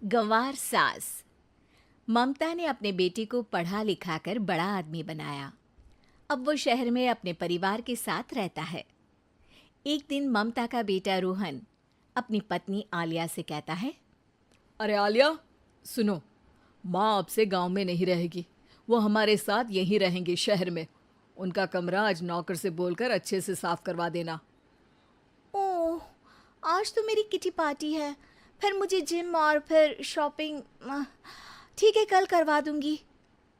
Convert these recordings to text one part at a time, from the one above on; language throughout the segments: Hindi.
गंवार सास। ममता ने अपने बेटे को पढ़ा लिखाकर बड़ा आदमी बनाया। अब वो शहर में अपने परिवार के साथ रहता है। एक दिन ममता का बेटा रोहन अपनी पत्नी आलिया से कहता है, अरे आलिया, सुनो, माँ अब से गांव में नहीं रहेगी। वो हमारे साथ यहीं रहेंगी शहर में। उनका कमरा आज नौकर से बोलकर अच्छे से साफ करवा देना। ओह, आज तो मेरी किटी पार्टी है, फिर मुझे जिम और फिर शॉपिंग। ठीक है, कल करवा दूंगी।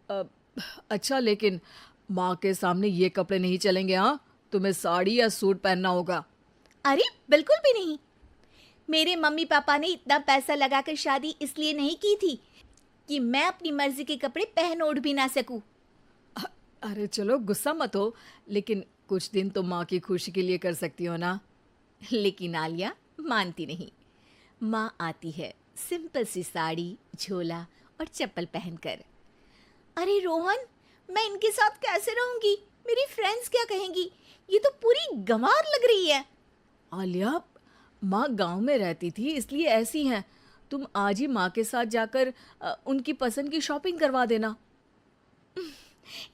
अ, अच्छा, लेकिन माँ के सामने ये कपड़े नहीं चलेंगे। हाँ, तुम्हें साड़ी या सूट पहनना होगा। अरे बिल्कुल भी नहीं। मेरे मम्मी पापा ने इतना पैसा लगाकर शादी इसलिए नहीं की थी कि मैं अपनी मर्जी के कपड़े पहन ओढ़ भी ना सकूं। अरे चलो, गुस्सा मत हो, लेकिन कुछ दिन तो माँ की खुशी के लिए कर सकती हो ना। लेकिन आलिया मानती नहीं। माँ आती है सिंपल सी साड़ी, झोला और चप्पल पहनकर। अरे रोहन, मैं इनके साथ कैसे रहूंगी? मेरी फ्रेंड्स क्या कहेंगी? ये तो पूरी गंवार लग रही है। आलिया, माँ गांव में रहती थी इसलिए ऐसी हैं। तुम आज ही माँ के साथ जाकर उनकी पसंद की शॉपिंग करवा देना।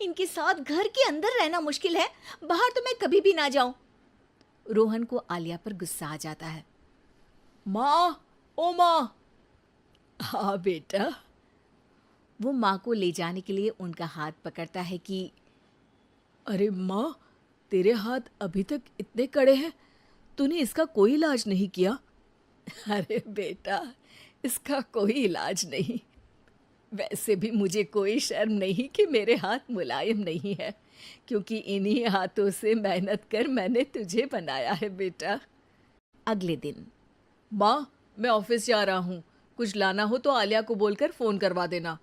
इनके साथ घर के अंदर रहना मुश्किल है, बाहर तो मैं कभी भी ना जाऊं। रोहन को आलिया पर गुस्सा आ जाता है। माँ, ओ माँ। हाँ बेटा। वो माँ को ले जाने के लिए उनका हाथ पकड़ता है कि अरे माँ, तेरे हाथ अभी तक इतने कड़े हैं, तूने इसका कोई इलाज नहीं किया? अरे बेटा, इसका कोई इलाज नहीं। वैसे भी मुझे कोई शर्म नहीं कि मेरे हाथ मुलायम नहीं है, क्योंकि इन्हीं हाथों से मेहनत कर मैंने तुझे बनाया है बेटा। अगले दिन। माँ, मैं ऑफिस जा रहा हूँ। कुछ लाना हो तो आलिया को बोलकर फ़ोन करवा देना।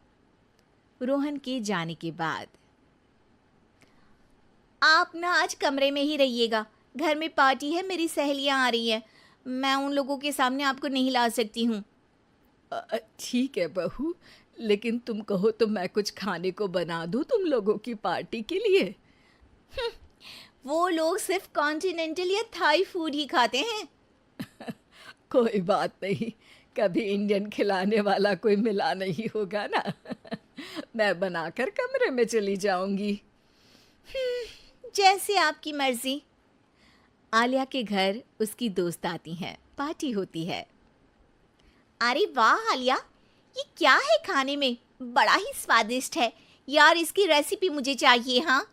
रोहन के जाने के बाद, आप ना आज कमरे में ही रहिएगा, घर में पार्टी है, मेरी सहेलियां आ रही हैं, मैं उन लोगों के सामने आपको नहीं ला सकती हूँ। ठीक है बहू, लेकिन तुम कहो तो मैं कुछ खाने को बना दूँ तुम लोगों की पार्टी के लिए। वो लोग सिर्फ कॉन्टिनेंटल या थाई फूड ही खाते हैं। कोई बात नहीं, कभी इंडियन खिलाने वाला कोई मिला नहीं होगा ना। मैं बनाकर कमरे में चली जाऊंगी। जैसे आपकी मर्जी। आलिया के घर उसकी दोस्त आती हैं, पार्टी होती है। अरे वाह आलिया, ये क्या है खाने में? बड़ा ही स्वादिष्ट है यार, इसकी रेसिपी मुझे चाहिए। हाँ,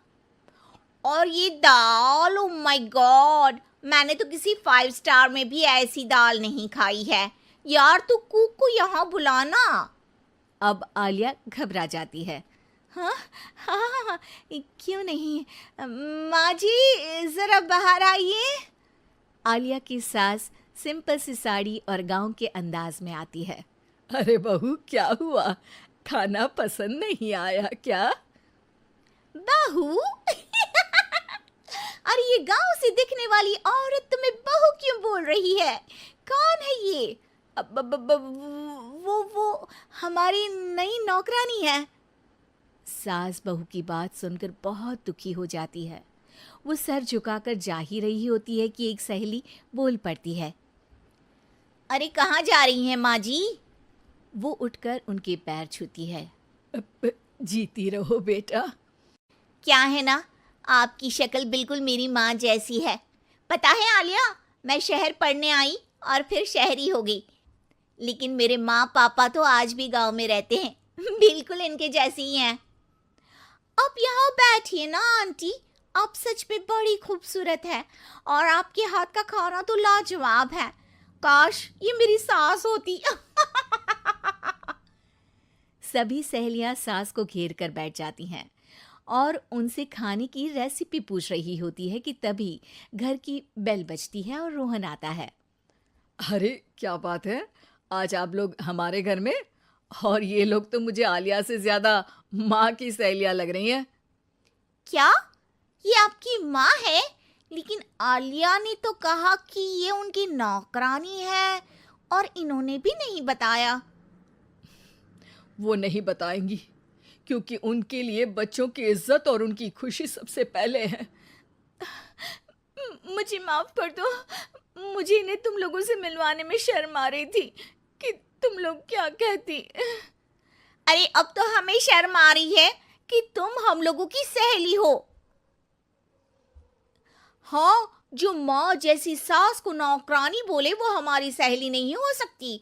और ये दाल, ओ माय गॉड, मैंने तो किसी 5 स्टार में भी ऐसी दाल नहीं खाई है यार। तू कुक को यहाँ बुलाना। अब आलिया घबरा जाती है। हाँ हाँ हाँ हाँ, क्यों नहीं। माँ जी ज़रा बाहर आइए। आलिया की सास सिंपल सी साड़ी और गांव के अंदाज में आती है। अरे बहू, क्या हुआ? खाना पसंद नहीं आया क्या? बहू? अरे ये गांव से दिखने वाली औरत तुम्हें बहू क्यों बोल रही है? कौन है ये? वो हमारी नई नौकरानी है। सास बहू की बात सुनकर बहुत दुखी हो जाती है। वो सर झुकाकर जा ही रही होती है कि एक सहेली बोल पड़ती है। अरे कहाँ जा रही हैं माँ जी? वो उठकर उनके पैर छूती है। जीती रहो बेटा। क्या है ना, आपकी शक्ल बिल्कुल मेरी माँ जैसी है। पता है आलिया, मैं शहर पढ़ने आई और फिर शहरी हो गई, लेकिन मेरे माँ पापा तो आज भी गांव में रहते हैं, बिल्कुल इनके जैसे ही हैं। आप यहाँ बैठिए ना आंटी, आप सच में बड़ी खूबसूरत है और आपके हाथ का खाना तो लाजवाब है। काश ये मेरी सास होती। सभी सहेलियां सास को घेर कर बैठ जाती हैं और उनसे खाने की रेसिपी पूछ रही होती है कि तभी घर की बेल बजती है और रोहन आता है। अरे क्या बात है, आज आप लोग हमारे घर में? और ये लोग तो मुझे आलिया से ज़्यादा माँ की सहेलियाँ लग रही हैं। क्या ये आपकी माँ है? लेकिन आलिया ने तो कहा कि ये उनकी नौकरानी है और इन्होंने भी नहीं बताया। वो नहीं बताएंगी, क्योंकि उनके लिए बच्चों की इज्जत और उनकी खुशी सबसे पहले है। मुझे माफ कर दो, मुझे इन्हें तुम लोगों से मिलवाने में शर्म आ रही थी। कि तुम लोग क्या कहती। अरे अब तो हमें शर्म आ रही है कि तुम हम लोगों की सहेली हो। हाँ, जो माँ जैसी सास को नौकरानी बोले वो हमारी सहेली नहीं हो सकती।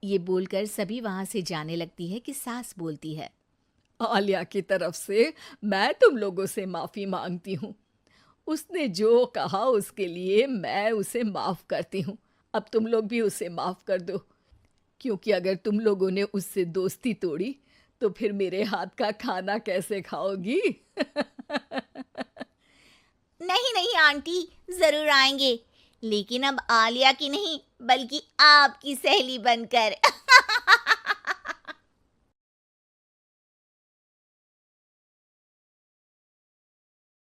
ये बोलकर सभी वहां से जाने लगती है कि सास बोलती है, आलिया की तरफ से मैं तुम लोगों से माफ़ी मांगती हूँ। उसने जो कहा उसके लिए मैं उसे माफ़ करती हूँ। अब तुम लोग भी उसे माफ़ कर दो, क्योंकि अगर तुम लोगों ने उससे दोस्ती तोड़ी तो फिर मेरे हाथ का खाना कैसे खाओगी? नहीं नहीं आंटी, जरूर आएंगे, लेकिन अब आलिया की नहीं बल्कि आपकी सहेली बनकर।